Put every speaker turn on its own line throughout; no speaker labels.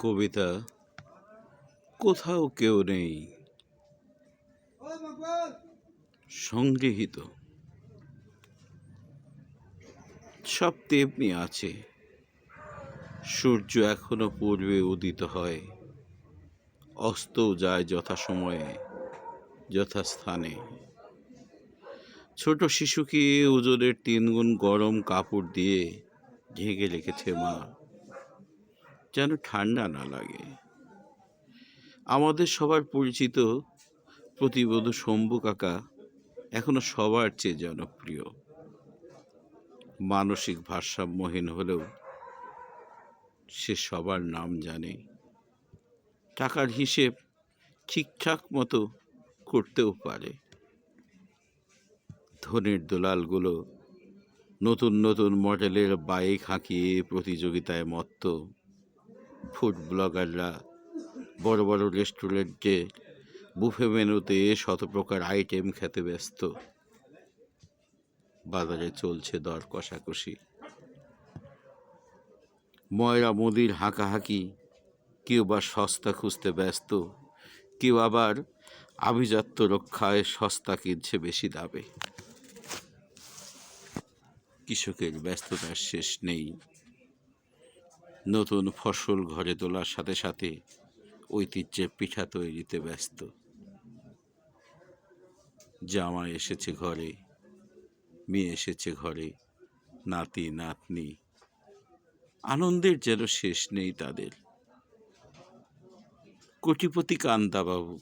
কবিতা কোথাও কেউ নেই সংগৃহীত। সব তেমনি আছে, সূর্য এখনো পূর্বে উদিত হয়, অস্তও যায় যথাসময়ে যথাস্থানে। ছোট শিশুকে ওজনের 3 গুণ গরম কাপড় দিয়ে ঢেকে রেখেছে মা, যেন ঠান্ডা না লাগে। আমাদের সবার পরিচিত প্রতিবধূ শম্ভু কাকা এখনো সবার চেয়ে জনপ্রিয়। মানসিক ভারসাম্যহীন হলেও সে সবার নাম জানে, টাকার হিসেব ঠিকঠাক মতো করতেও পারে। ধনের দলালগুলো নতুন নতুন মডেলের বাইক হাঁকিয়ে প্রতিযোগিতায় মত্ত। ফুড ব্লগাররা বড় বড় রেস্টুরেন্টে বুফে মেনুতে শত প্রকার আইটেম খেতে ব্যস্ত। বাজারে চলছে দর কষাকষি, ময়রা মুদির হাঁকাহাঁকি। কেউ বা সস্তা খুঁজতে ব্যস্ত, কেউ আবার আভিজাত্য রক্ষায় সস্তা কিনছে বেশি দামে। কৃষকের ব্যস্ততার শেষ নেই, নতুন ফসল ঘরে তোলার সাথে সাথে ঐতিহ্যের পিঠা তৈরিতে ব্যস্ত। জামাই এসেছে ঘরে, মেয়ে এসেছে ঘরে, নাতি নাতনি, আনন্দের যেন শেষ নেই তাদের। কোটিপতি কান্তাবাবু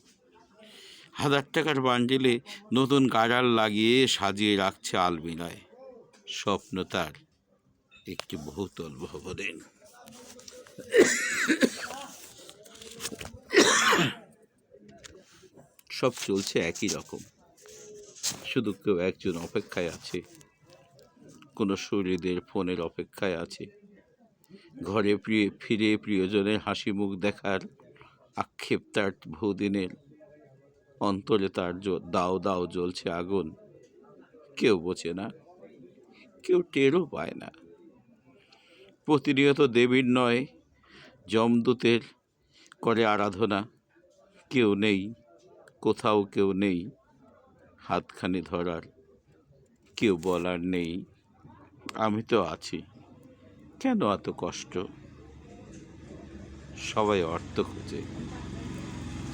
1000 টাকার বান্ডিলে নতুন গাড়াল লাগিয়ে সাজিয়ে রাখছে আলমিরায়। স্বপ্ন তার একটি বহুতল ভবনের। সব চলছে একই রকম, শুধু কেউ একজন অপেক্ষায় আছে, কোনো শরীরের ফোনের অপেক্ষায় আছে। ঘরে ফিরে প্রিয়জনের হাসি মুখ দেখার আক্ষেপ তার বহুদিনের। অন্তরে তার দাও দাও জ্বলছে আগুন, কেউ বোঝে না, কেউ টেরও পায় না। প্রতিনিয়ত দেবীর নয় যমদূতের করে আরাধনা। কেউ নেই, কোথাও কেউ নেই হাতখানি ধরার, কেউ বলার নেই আমি তো আছি। কেন এত কষ্ট? সবাই অর্থ খোঁজে,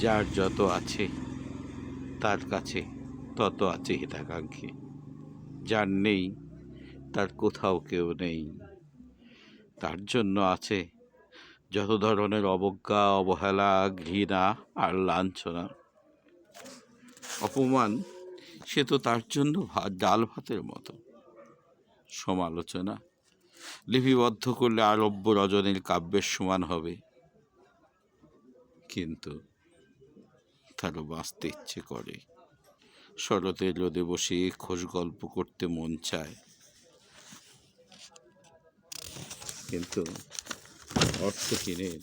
যার যত আছে তার কাছে তত আছে হিতাকাঙ্ক্ষী। যার নেই তার কোথাও কেউ নেই, তার জন্য আছে যত ধরনের অবজ্ঞা, অবহেলা, ঘৃণা আর লাঞ্ছনা। অপমান সে তো তার জন্য ডাল ভাতের মতো। সমালোচনা লিপিবদ্ধ করলে আরব্য রজনীর কাব্যের সমান হবে, কিন্তু তারও বাঁচতে ইচ্ছে করে। শরতের রোদে বসে খোশ গল্প করতে মন চায়, কিন্তু অর্থহীনের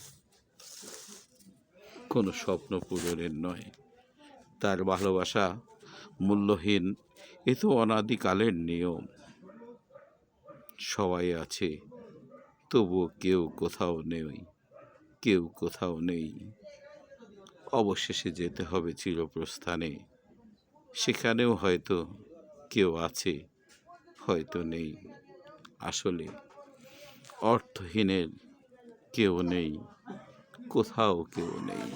কোনো স্বপ্ন পূরণের নয়। তার ভালোবাসা মূল্যহীন, এ তো অনাদিকালের নিয়ম। সবাই আছে তবুও কেউ কোথাও নেই, কেউ কোথাও নেই। অবশেষে যেতে হবে চিরপ্রস্থানে, সেখানেও হয়তো কেউ আছে, হয়তো নেই। আসলে অর্থহীনের কেউ নেই, কোথাও কেউ নেই।